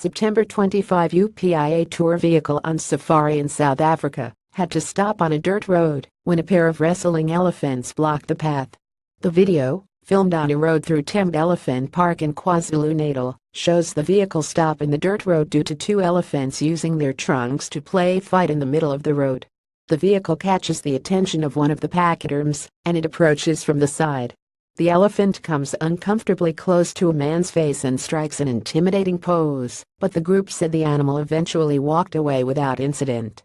September 25 UPI A tour vehicle on safari in South Africa had to stop on a dirt road when a pair of wrestling elephants blocked the path. The video, filmed on a road through Sept Elephant Park in KwaZulu-Natal, shows the vehicle stop in the dirt road due to two elephants using their trunks to play fight in the middle of the road. The vehicle catches the attention of one of the pachyderms, and it approaches from the side. The elephant comes uncomfortably close to a man's face and strikes an intimidating pose, but the group said the animal eventually walked away without incident.